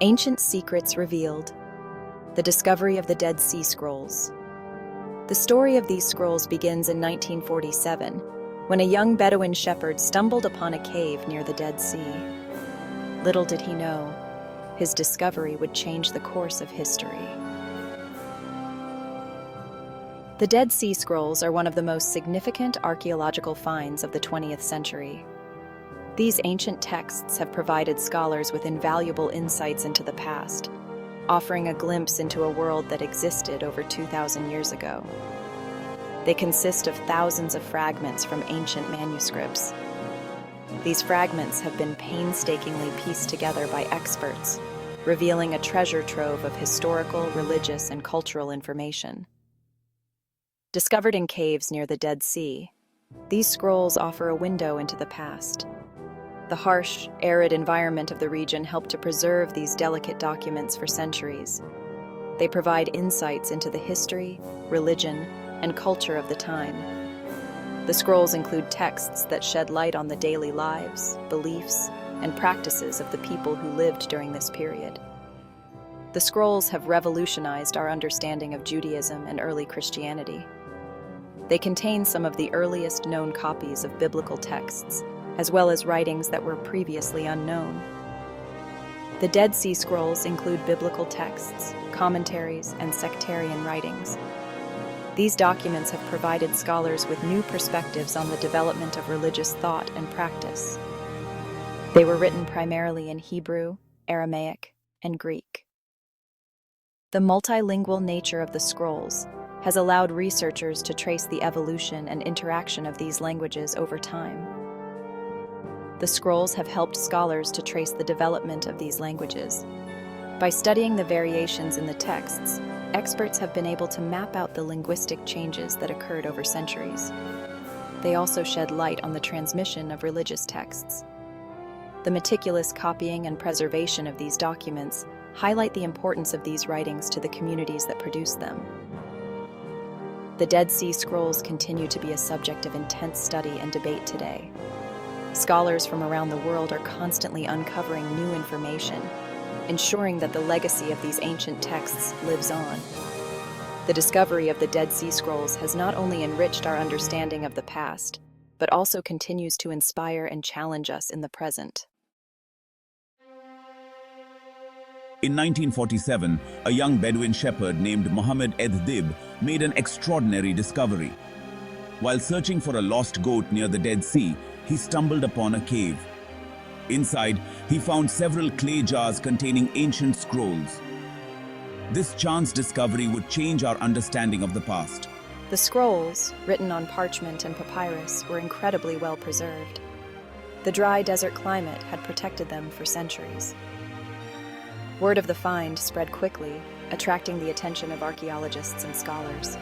Ancient secrets revealed. The discovery of the Dead Sea Scrolls. The story of these scrolls begins in 1947, when a young Bedouin shepherd stumbled upon a cave near the Dead Sea. Little did he know, his discovery would change the course of history. The Dead Sea Scrolls are one of the most significant archaeological finds of the 20th century. These ancient texts have provided scholars with invaluable insights into the past, offering a glimpse into a world that existed over 2,000 years ago. They consist of thousands of fragments from ancient manuscripts. These fragments have been painstakingly pieced together by experts, revealing a treasure trove of historical, religious, and cultural information. Discovered in caves near the Dead Sea, these scrolls offer a window into the past. The harsh, arid environment of the region helped to preserve these delicate documents for centuries. They provide insights into the history, religion, and culture of the time. The scrolls include texts that shed light on the daily lives, beliefs, and practices of the people who lived during this period. The scrolls have revolutionized our understanding of Judaism and early Christianity. They contain some of the earliest known copies of biblical texts, as well as writings that were previously unknown. The Dead Sea Scrolls include biblical texts, commentaries, and sectarian writings. These documents have provided scholars with new perspectives on the development of religious thought and practice. They were written primarily in Hebrew, Aramaic, and Greek. The multilingual nature of the scrolls has allowed researchers to trace the evolution and interaction of these languages over time. The scrolls have helped scholars to trace the development of these languages. By studying the variations in the texts, experts have been able to map out the linguistic changes that occurred over centuries. They also shed light on the transmission of religious texts. The meticulous copying and preservation of these documents highlight the importance of these writings to the communities that produced them. The Dead Sea Scrolls continue to be a subject of intense study and debate today. Scholars from around the world are constantly uncovering new information, ensuring that the legacy of these ancient texts lives on. The discovery of the Dead Sea Scrolls has not only enriched our understanding of the past, but also continues to inspire and challenge us in the present. In 1947, a young Bedouin shepherd named Mohammed Dib made an extraordinary discovery. While searching for a lost goat near the Dead Sea, he stumbled upon a cave. Inside, he found several clay jars containing ancient scrolls. This chance discovery would change our understanding of the past. The scrolls, written on parchment and papyrus, were incredibly well preserved. The dry desert climate had protected them for centuries. Word of the find spread quickly, attracting the attention of archaeologists and scholars.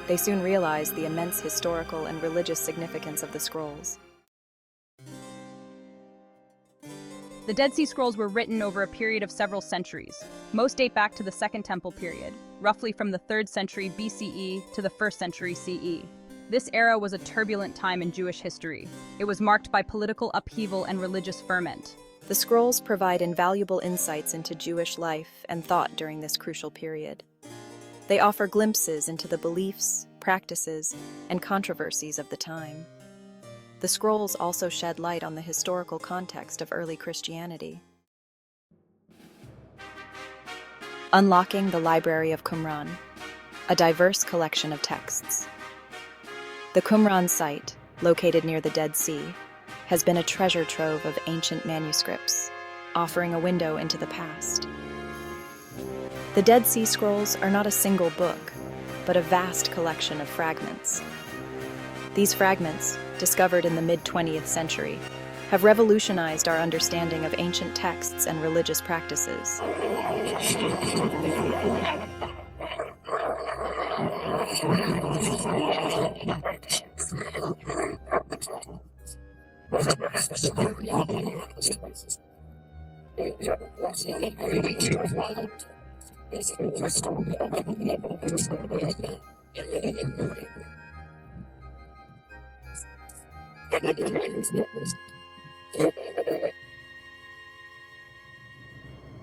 They soon realized the immense historical and religious significance of the scrolls. The Dead Sea Scrolls were written over a period of several centuries. Most date back to the Second Temple period, roughly from the 3rd century BCE to the 1st century CE. This era was a turbulent time in Jewish history. It was marked by political upheaval and religious ferment. The scrolls provide invaluable insights into Jewish life and thought during this crucial period. They offer glimpses into the beliefs, practices, and controversies of the time. The scrolls also shed light on the historical context of early Christianity. Unlocking the Library of Qumran, a diverse collection of texts. The Qumran site, located near the Dead Sea, has been a treasure trove of ancient manuscripts, offering a window into the past. The Dead Sea Scrolls are not a single book, but a vast collection of fragments. These fragments, discovered in the mid-20th century, have revolutionized our understanding of ancient texts and religious practices.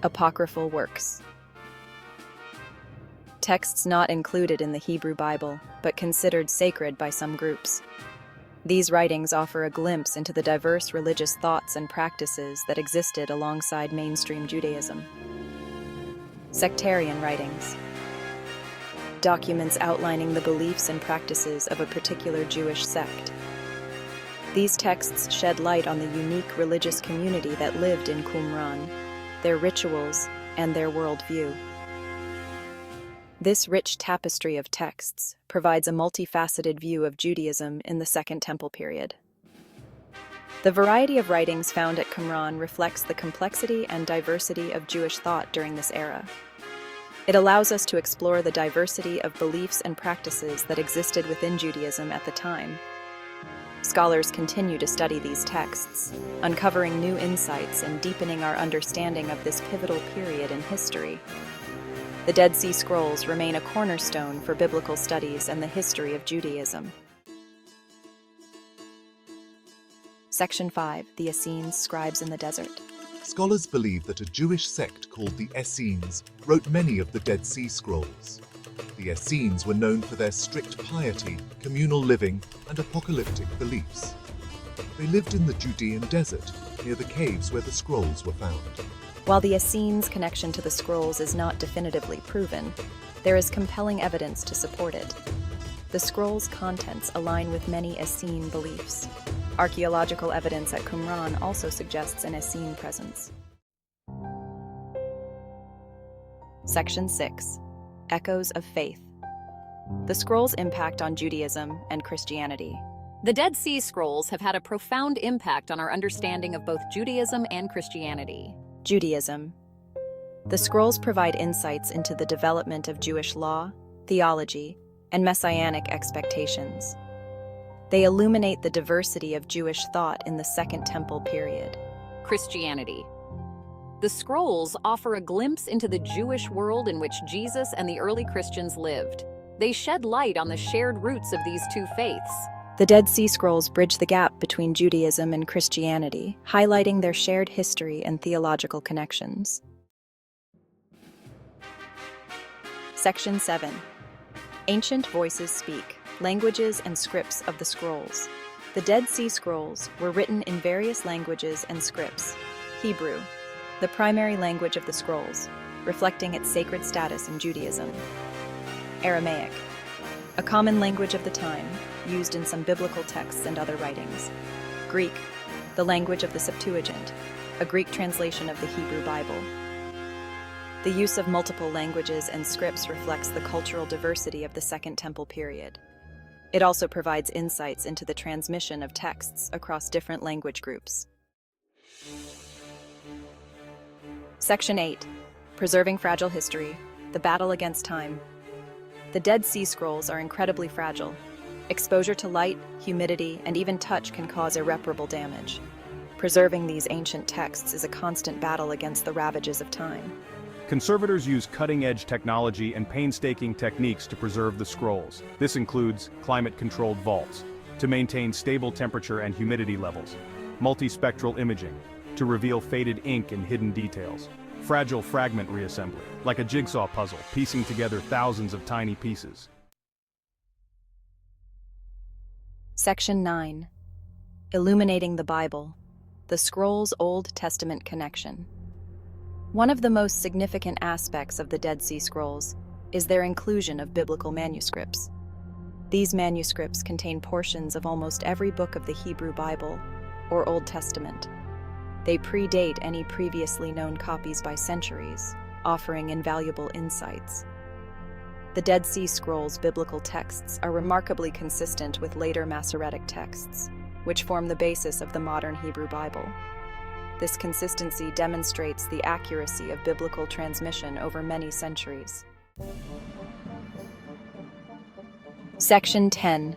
Apocryphal works. Texts not included in the Hebrew Bible, but considered sacred by some groups. These writings offer a glimpse into the diverse religious thoughts and practices that existed alongside mainstream Judaism. Sectarian writings. Documents outlining the beliefs and practices of a particular Jewish sect. These texts shed light on the unique religious community that lived in Qumran, their rituals, and their worldview. This rich tapestry of texts provides a multifaceted view of Judaism in the Second Temple period. The variety of writings found at Qumran reflects the complexity and diversity of Jewish thought during this era. It allows us to explore the diversity of beliefs and practices that existed within Judaism at the time. Scholars continue to study these texts, uncovering new insights and deepening our understanding of this pivotal period in history. The Dead Sea Scrolls remain a cornerstone for biblical studies and the history of Judaism. Section 5. The Essenes, Scribes in the Desert. Scholars believe that a Jewish sect called the Essenes wrote many of the Dead Sea Scrolls. The Essenes were known for their strict piety, communal living, and apocalyptic beliefs. They lived in the Judean desert, near the caves where the scrolls were found. While the Essenes' connection to the scrolls is not definitively proven, there is compelling evidence to support it. The scrolls' contents align with many Essene beliefs. Archaeological evidence at Qumran also suggests an Essene presence. Section 6. Echoes of Faith. The scrolls' impact on Judaism and Christianity. The Dead Sea Scrolls have had a profound impact on our understanding of both Judaism and Christianity. Judaism. The scrolls provide insights into the development of Jewish law, theology, and messianic expectations. They illuminate the diversity of Jewish thought in the Second Temple period. Christianity. The scrolls offer a glimpse into the Jewish world in which Jesus and the early Christians lived. They shed light on the shared roots of these two faiths. The Dead Sea Scrolls bridge the gap between Judaism and Christianity, highlighting their shared history and theological connections. Section 7. Ancient Voices Speak, Languages and Scripts of the Scrolls. The Dead Sea Scrolls were written in various languages and scripts. Hebrew, the primary language of the scrolls, reflecting its sacred status in Judaism. Aramaic, a common language of the time, used in some biblical texts and other writings. Greek, the language of the Septuagint, a Greek translation of the Hebrew Bible. The use of multiple languages and scripts reflects the cultural diversity of the Second Temple period. It also provides insights into the transmission of texts across different language groups. Section 8. Preserving Fragile History, the Battle Against Time. The Dead Sea Scrolls are incredibly fragile. Exposure to light, humidity, and even touch can cause irreparable damage. Preserving these ancient texts is a constant battle against the ravages of time. Conservators use cutting-edge technology and painstaking techniques to preserve the scrolls. This includes climate-controlled vaults, to maintain stable temperature and humidity levels, multispectral imaging, to reveal faded ink and hidden details, fragile fragment reassembly, like a jigsaw puzzle, piecing together thousands of tiny pieces. Section 9. Illuminating the Bible, the Scrolls' Old Testament connection. One of the most significant aspects of the Dead Sea Scrolls is their inclusion of biblical manuscripts. These manuscripts contain portions of almost every book of the Hebrew Bible, or Old Testament. They predate any previously known copies by centuries, offering invaluable insights. The Dead Sea Scrolls' biblical texts are remarkably consistent with later Masoretic texts, which form the basis of the modern Hebrew Bible. This consistency demonstrates the accuracy of biblical transmission over many centuries. Section 10.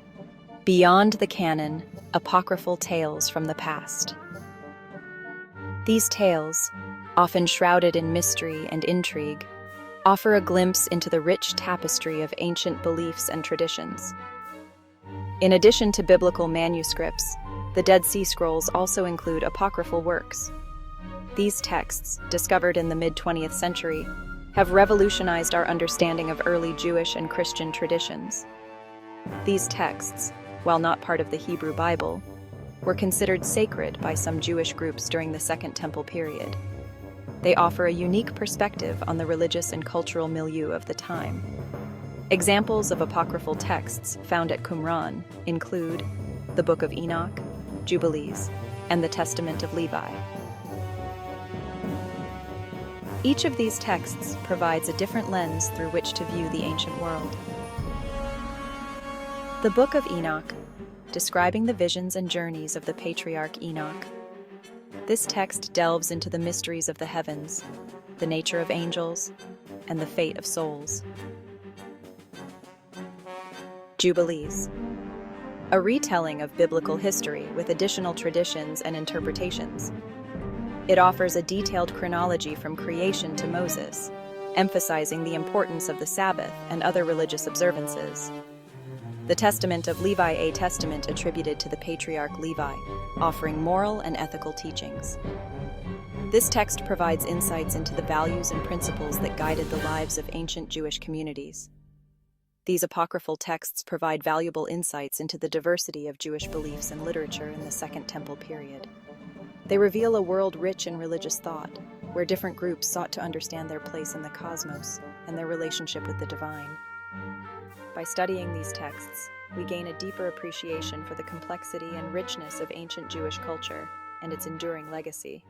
Beyond the Canon, Apocryphal Tales from the Past. These tales, often shrouded in mystery and intrigue, offer a glimpse into the rich tapestry of ancient beliefs and traditions. In addition to biblical manuscripts, the Dead Sea Scrolls also include apocryphal works. These texts, discovered in the mid-20th century, have revolutionized our understanding of early Jewish and Christian traditions. These texts, while not part of the Hebrew Bible, were considered sacred by some Jewish groups during the Second Temple period. They offer a unique perspective on the religious and cultural milieu of the time. Examples of apocryphal texts found at Qumran include the Book of Enoch, Jubilees, and the Testament of Levi. Each of these texts provides a different lens through which to view the ancient world. The Book of Enoch, describing the visions and journeys of the patriarch Enoch. This text delves into the mysteries of the heavens, the nature of angels, and the fate of souls. Jubilees, a retelling of biblical history with additional traditions and interpretations. It offers a detailed chronology from creation to Moses, emphasizing the importance of the Sabbath and other religious observances. The Testament of Levi, a testament attributed to the patriarch Levi, offering moral and ethical teachings. This text provides insights into the values and principles that guided the lives of ancient Jewish communities. These apocryphal texts provide valuable insights into the diversity of Jewish beliefs and literature in the Second Temple period. They reveal a world rich in religious thought, where different groups sought to understand their place in the cosmos and their relationship with the divine. By studying these texts, we gain a deeper appreciation for the complexity and richness of ancient Jewish culture and its enduring legacy.